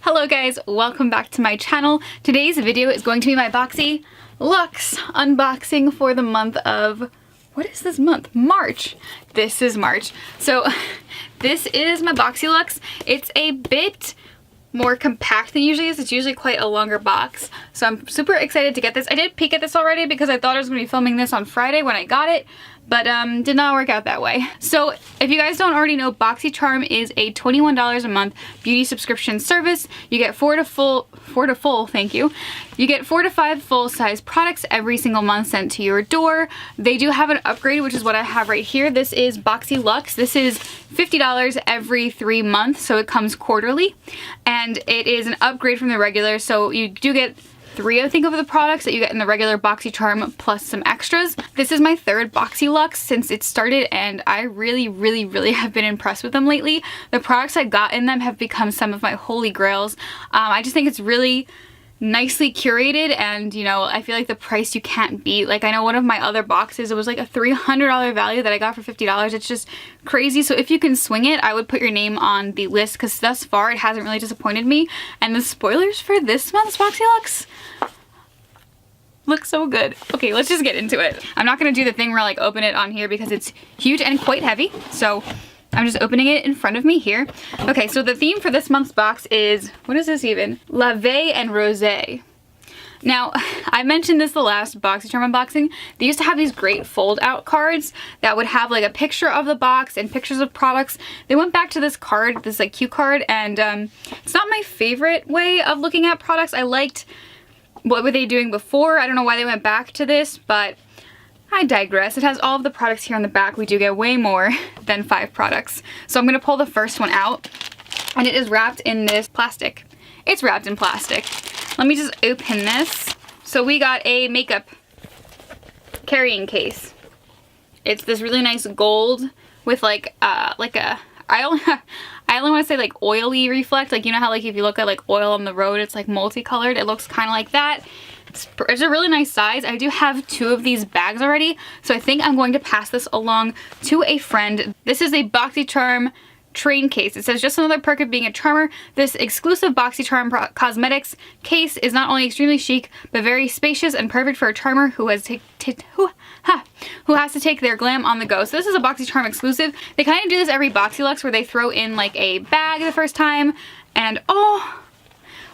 Hello guys, welcome back to my channel. Today's video is going to be my Boxyluxe unboxing for the month of, what is this month? March. This is March. So this is my Boxyluxe. It's a bit more compact than usually is. It's usually quite a longer box. So I'm super excited to get this. I did peek at this already because I thought I was going to be filming this on Friday when I got it, but did not work out that way. So if you guys don't already know, BoxyCharm is a $21 a month beauty subscription service. You get four to five full-size products every single month sent to your door. They do have an upgrade, which is what I have right here. This is Boxyluxe. This is $50 every 3 months, so it comes quarterly, and it is an upgrade from the regular. So you do get 3, I think, of the products that you get in the regular BoxyCharm plus some extras. This is my third Boxyluxe since it started, and I really have been impressed with them lately. The products I got in them have become some of my holy grails. I just think it's really nicely curated, and you know, I feel like the price you can't beat. Like, I know one of my other boxes, it was like a $300 value that I got for $50. It's just crazy. So if you can swing it, I would put your name on the list because thus far it hasn't really disappointed me. And the spoilers for this month's Boxyluxe look so good. Okay, let's just get into it. I'm not gonna do the thing where I like open it on here because it's huge and quite heavy. So I'm just opening it in front of me here. Okay, so the theme for this month's box is, what is this even? La Vie and Rosé. Now, I mentioned this the last BoxyCharm unboxing. They used to have these great fold-out cards that would have like a picture of the box and pictures of products. They went back to this card, this like cue card, and it's not my favorite way of looking at products. I liked what were they doing before. I don't know why they went back to this, but I digress. It has all of the products here on the back. We do get way more than 5 products. So I'm going to pull the first one out, and it is wrapped in this plastic. It's wrapped in plastic. Let me just open this. So we got a makeup carrying case. It's this really nice gold with like a, I only want to say like oily reflect. Like, you know how like if you look at like oil on the road, it's like multicolored. It looks kind of like that. It's a really nice size. I do have 2 of these bags already, so I think I'm going to pass this along to a friend. This is a BoxyCharm train case. It says, just another perk of being a charmer. This exclusive BoxyCharm cosmetics case is not only extremely chic, but very spacious and perfect for a charmer who has to take their glam on the go. So this is a BoxyCharm exclusive. They kind of do this every Boxyluxe where they throw in like a bag the first time, and oh,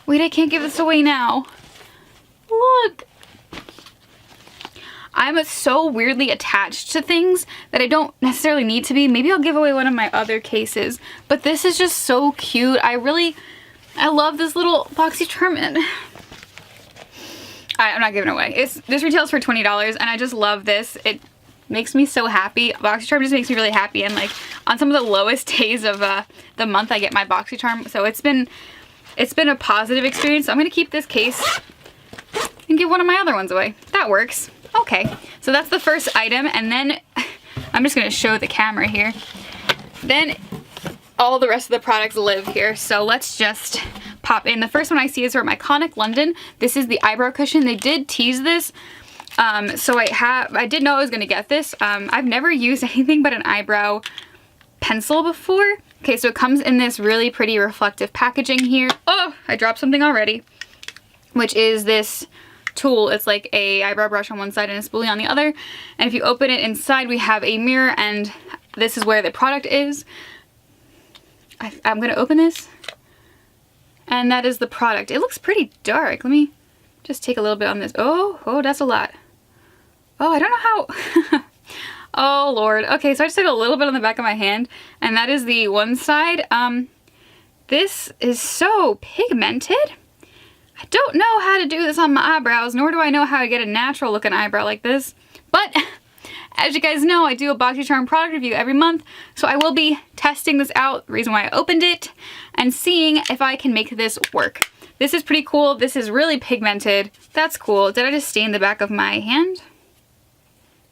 wait, I can't give this away now. Look! I'm so weirdly attached to things that I don't necessarily need to be. Maybe I'll give away one of my other cases, but this is just so cute. I love this little BoxyCharm, and I'm not giving it away. This retails for $20, and I just love this. It makes me so happy. BoxyCharm just makes me really happy, and like on some of the lowest days of the month, I get my BoxyCharm. So it's been a positive experience. So I'm gonna keep this case and give one of my other ones away. That works. Okay, so that's the first item, and then I'm just gonna show the camera here. Then all the rest of the products live here, so let's just pop in. The first one I see is from Iconic London. This is the eyebrow cushion. They did tease this, so I did know I was gonna get this. I've never used anything but an eyebrow pencil before. Okay, so it comes in this really pretty reflective packaging here. Oh, I dropped something already, which is this tool. It's like a eyebrow brush on one side and a spoolie on the other, and if you open it, inside we have a mirror, and this is where the product is. I'm gonna open this, and that is the product. It looks pretty dark. Let me just take a little bit on this. Oh, that's a lot. Oh, I don't know how. Oh Lord. Okay, so I just took a little bit on the back of my hand, and that is the one side. This is so pigmented. I don't know how to do this on my eyebrows, nor do I know how to get a natural looking eyebrow like this. But as you guys know, I do a BoxyCharm product review every month, so I will be testing this out, the reason why I opened it, and seeing if I can make this work. This is pretty cool. This is really pigmented. That's cool. Did I just stain the back of my hand?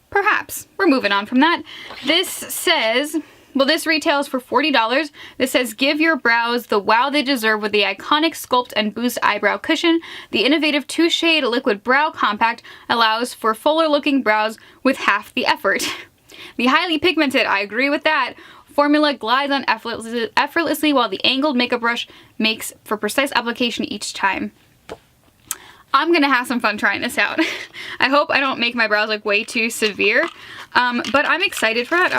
Perhaps. We're moving on from that. This says, well, this retails for $40. This says, give your brows the wow they deserve with the iconic Sculpt and Boost Eyebrow Cushion. The innovative 2-shade liquid brow compact allows for fuller looking brows with half the effort. The highly pigmented, I agree with that, formula glides on effortlessly while the angled makeup brush makes for precise application each time. I'm gonna have some fun trying this out. I hope I don't make my brows like way too severe, but I'm excited for that.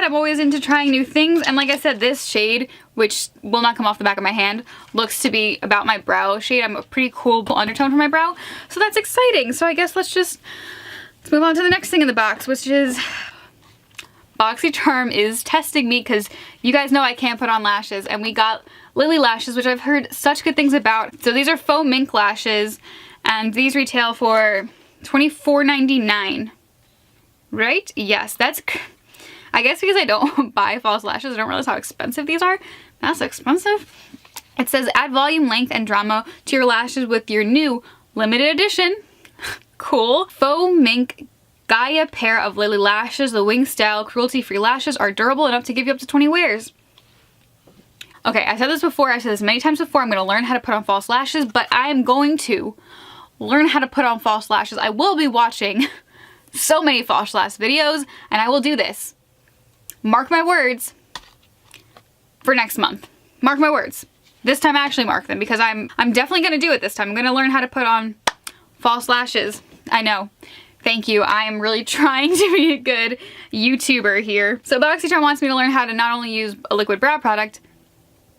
I'm always into trying new things, and like I said, this shade, which will not come off the back of my hand, looks to be about my brow shade. I'm a pretty cool undertone for my brow, so that's exciting. So I guess let's move on to the next thing in the box, which is BoxyCharm is testing me because you guys know I can't put on lashes, and we got Lily lashes, which I've heard such good things about. So these are faux mink lashes, and these retail for $24.99. Right? Yes, that's... I guess because I don't buy false lashes, I don't realize how expensive these are. That's expensive. It says add volume, length, and drama to your lashes with your new limited edition, cool, faux mink Gaia pair of Lily lashes. The wing style cruelty-free lashes are durable enough to give you up to 20 wears. Okay, I said this before, I've said this many times before, I'm going to learn how to put on false lashes, but I am going to learn how to put on false lashes. I will be watching so many false lash videos, and I will do this. Mark my words for next month. Mark my words. This time I actually mark them because I'm definitely going to do it this time. I'm going to learn how to put on false lashes. I know. Thank you. I am really trying to be a good YouTuber here. So BoxyCharm wants me to learn how to not only use a liquid brow product,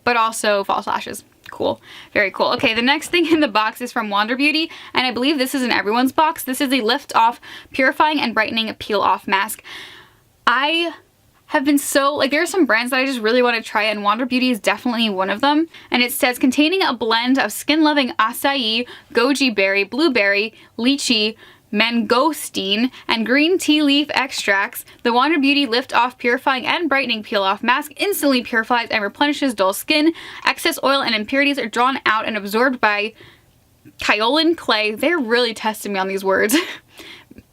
but also false lashes. Cool. Very cool. Okay, the next thing in the box is from Wander Beauty, and I believe this is in everyone's box. This is a Lift Off Purifying and Brightening Peel Off Mask. I have been so, like, there are some brands that I just really want to try, and Wander Beauty is definitely one of them. And it says containing a blend of skin-loving acai, goji berry, blueberry, lychee, mangosteen, and green tea leaf extracts, the Wander Beauty Lift Off Purifying and Brightening Peel Off Mask instantly purifies and replenishes dull skin. Excess oil and impurities are drawn out and absorbed by kaolin clay. They're really testing me on these words.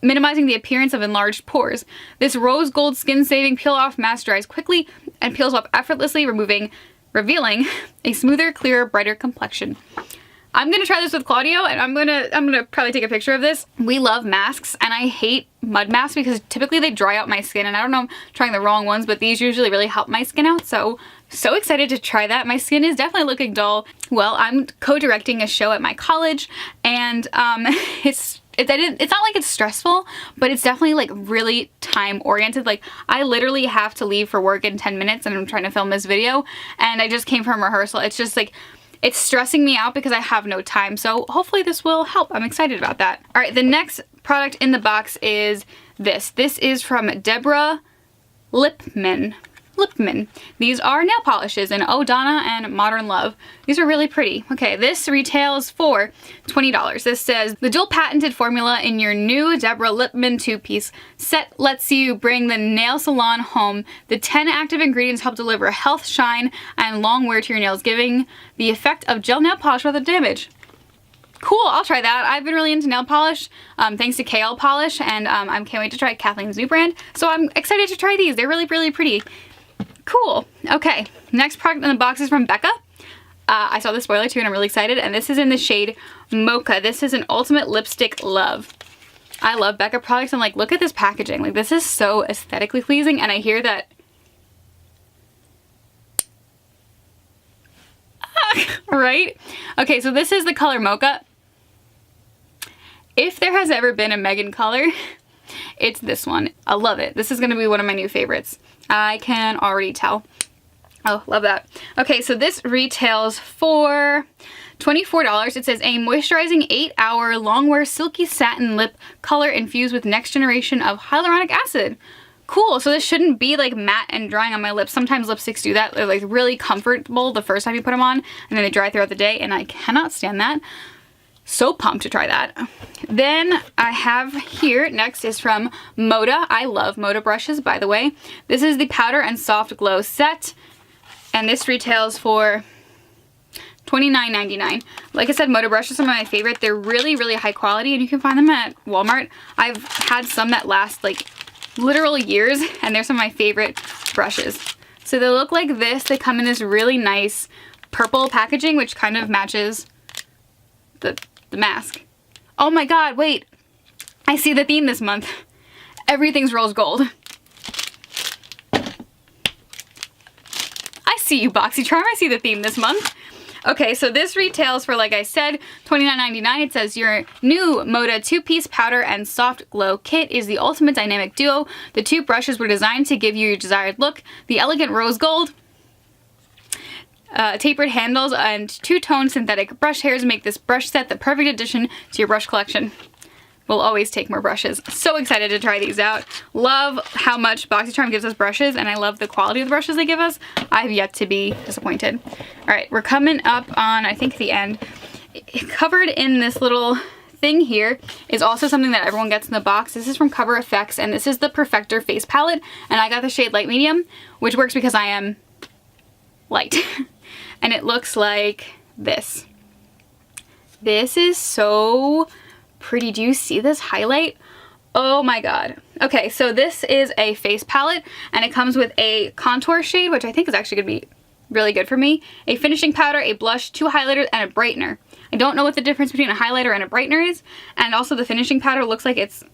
Minimizing the appearance of enlarged pores. This rose gold skin-saving peel-off mask dries quickly and peels off effortlessly, revealing a smoother, clearer, brighter complexion. I'm gonna try this with Claudio, and I'm gonna probably take a picture of this. We love masks, and I hate mud masks because typically they dry out my skin, and I don't know, I'm trying the wrong ones, but these usually really help my skin out, so excited to try that. My skin is definitely looking dull. Well, I'm co-directing a show at my college, and it's not like it's stressful, but it's definitely like really time oriented. Like I literally have to leave for work in 10 minutes and I'm trying to film this video, and I just came from rehearsal. It's just like, it's stressing me out because I have no time. So hopefully this will help. I'm excited about that. All right, the next product in the box is this. This is from Deborah Lippmann. These are nail polishes in Oh Donna and Modern Love. These are really pretty. Okay, this retails for $20. This says, the dual patented formula in your new Deborah Lippmann 2-piece set lets you bring the nail salon home. The 10 active ingredients help deliver health, shine, and long wear to your nails, giving the effect of gel nail polish without damage. Cool, I'll try that. I've been really into nail polish, thanks to KL Polish, and I can't wait to try Kathleen's new brand. So I'm excited to try these. They're really, really pretty. Cool. Okay, next product in the box is from Becca. I saw the spoiler too and I'm really excited, and this is in the shade Mocha. This is an Ultimate Lipstick Love. I love Becca products, and like, look at this packaging. Like, this is so aesthetically pleasing, and I hear that... right? Okay, so this is the color Mocha. If there has ever been a Megan color, it's this one. I love it. This is going to be one of my new favorites. I can already tell. Oh, love that. Okay, so this retails for $24. It says a moisturizing 8-hour long-wear silky satin lip color infused with next generation of hyaluronic acid. Cool, so this shouldn't be like matte and drying on my lips. Sometimes lipsticks do that. They're like really comfortable the first time you put them on, and then they dry throughout the day, and I cannot stand that. So pumped to try that. Then I have here, next is from Moda. I love Moda brushes, by the way. This is the Powder and Soft Glow set, and this retails for $29.99. Like I said, Moda brushes are my favorite. They're really, really high quality, and you can find them at Walmart. I've had some that last like literal years, and they're some of my favorite brushes. So they look like this. They come in this really nice purple packaging, which kind of matches the mask. Oh my god, wait. I see the theme this month. Everything's rose gold. see you, BoxyCharm. I see the theme this month. Okay, so this retails for, like I said, $29.99. It says your new Moda 2-piece powder and soft glow kit is the ultimate dynamic duo. The 2 brushes were designed to give you your desired look. The elegant rose gold, tapered handles, and 2-tone synthetic brush hairs make this brush set the perfect addition to your brush collection. We'll always take more brushes. So excited to try these out. Love how much BoxyCharm gives us brushes, and I love the quality of the brushes they give us. I've yet to be disappointed. All right, we're coming up on, I think, the end. Covered in this little thing here is also something that everyone gets in the box. This is from Cover FX, and this is the Perfector Face Palette, and I got the shade Light Medium, which works because I am light. And it looks like this. This is so pretty. Do you see this highlight? Oh my god. Okay, so this is a face palette, and it comes with a contour shade, which I think is actually going to be really good for me, a finishing powder, a blush, 2 highlighters, and a brightener. I don't know what the difference between a highlighter and a brightener is, and also the finishing powder looks like it's...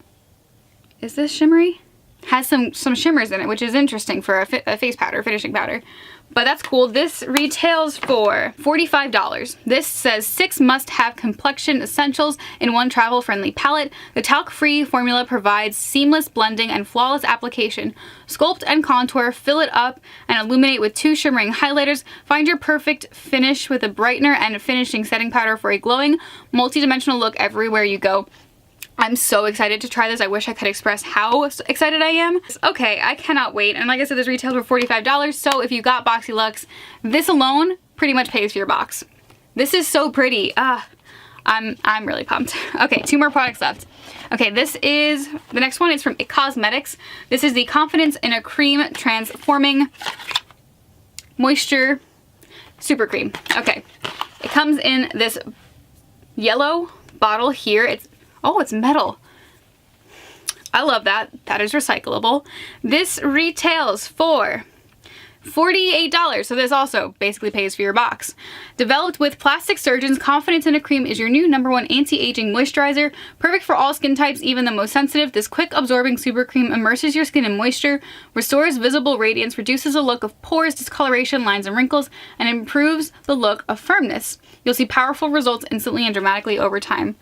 Is this shimmery? Has some shimmers in it, which is interesting for a face powder, finishing powder. But that's cool. This retails for $45. This says 6 must-have complexion essentials in one travel-friendly palette. The talc-free formula provides seamless blending and flawless application. Sculpt and contour, fill it up, and illuminate with 2 shimmering highlighters. Find your perfect finish with a brightener and a finishing setting powder for a glowing, multi-dimensional look everywhere you go. I'm so excited to try this. I wish I could express how excited I am. Okay, I cannot wait. And like I said, this retails for $45. So if you got Boxyluxe, this alone pretty much pays for your box. This is so pretty. I'm really pumped. Okay, 2 more products left. Okay, the next one is from It Cosmetics. This is the Confidence in a Cream Transforming Moisture Super Cream. Okay, it comes in this yellow bottle here. Oh, it's metal. I love that. That is recyclable. This retails for $48, so this also basically pays for your box. Developed with plastic surgeons, Confidence in a Cream is your new #1 anti-aging moisturizer. Perfect for all skin types, even the most sensitive. This quick absorbing super cream immerses your skin in moisture, restores visible radiance, reduces the look of pores, discoloration, lines, and wrinkles, and improves the look of firmness. You'll see powerful results instantly and dramatically over time.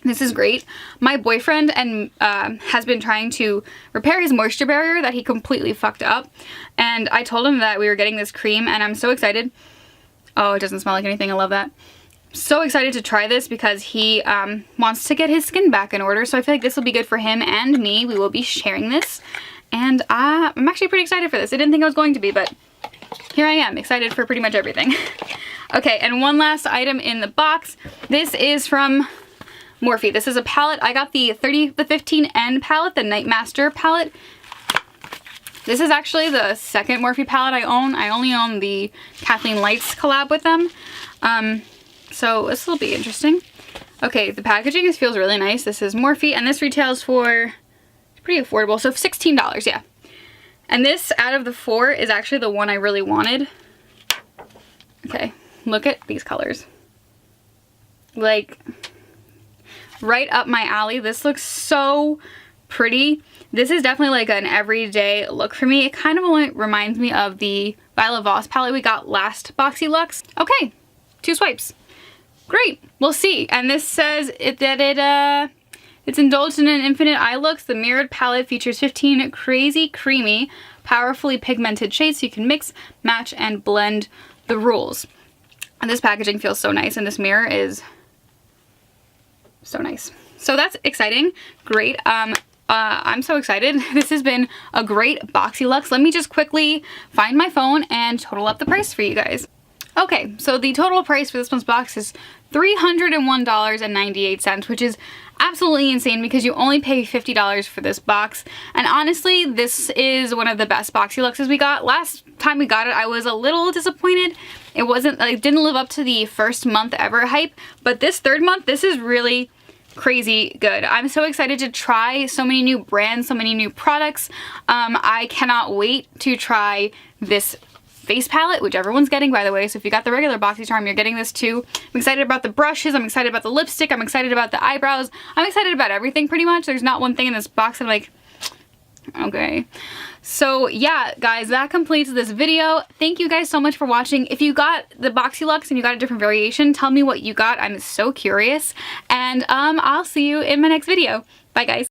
This is great. My boyfriend has been trying to repair his moisture barrier that he completely fucked up, and I told him that we were getting this cream, and I'm so excited. Oh, it doesn't smell like anything. I love that. So excited to try this because he wants to get his skin back in order, so I feel like this will be good for him and me. We will be sharing this, and I'm actually pretty excited for this. I didn't think I was going to be, but here I am, excited for pretty much everything. Okay, and one last item in the box. This is from Morphe. This is a palette. I got the 15N palette, the Nightmaster palette. This is actually the second Morphe palette I own. I only own the Kathleen Lights collab with them. So this will be interesting. Okay, the packaging feels really nice. This is Morphe, and this retails for pretty affordable, so $16, yeah. And this, out of the 4, is actually the one I really wanted. Okay, look at these colors. Like, right up my alley. This looks so pretty. This is definitely like an everyday look for me. It kind of only reminds me of the Violet Voss palette we got last Boxyluxe. Okay, 2 swipes. Great, we'll see. And this says it's indulged in an infinite eye looks. The mirrored palette features 15 crazy creamy, powerfully pigmented shades so you can mix, match, and blend the rules. And this packaging feels so nice, and this mirror is so nice. So that's exciting. Great. I'm so excited. This has been a great Boxyluxe. Let me just quickly find my phone and total up the price for you guys. Okay, so the total price for this month's box is $301.98, which is absolutely insane because you only pay $50 for this box. And honestly, this is one of the best Boxyluxes we got. Last time we got it, I was a little disappointed. It didn't live up to the first month ever hype, but this 3rd month, this is really crazy good. I'm so excited to try so many new brands, so many new products. I cannot wait to try this face palette, which everyone's getting, by the way. So if you got the regular Boxycharm, you're getting this too. I'm excited about the brushes. I'm excited about the lipstick. I'm excited about the eyebrows. I'm excited about everything pretty much. There's not one thing in this box that I'm like, Okay. So yeah, guys, that completes this video. Thank you guys so much for watching. If you got the Boxyluxe and you got a different variation, tell me what you got. I'm so curious. And I'll see you in my next video. Bye, guys.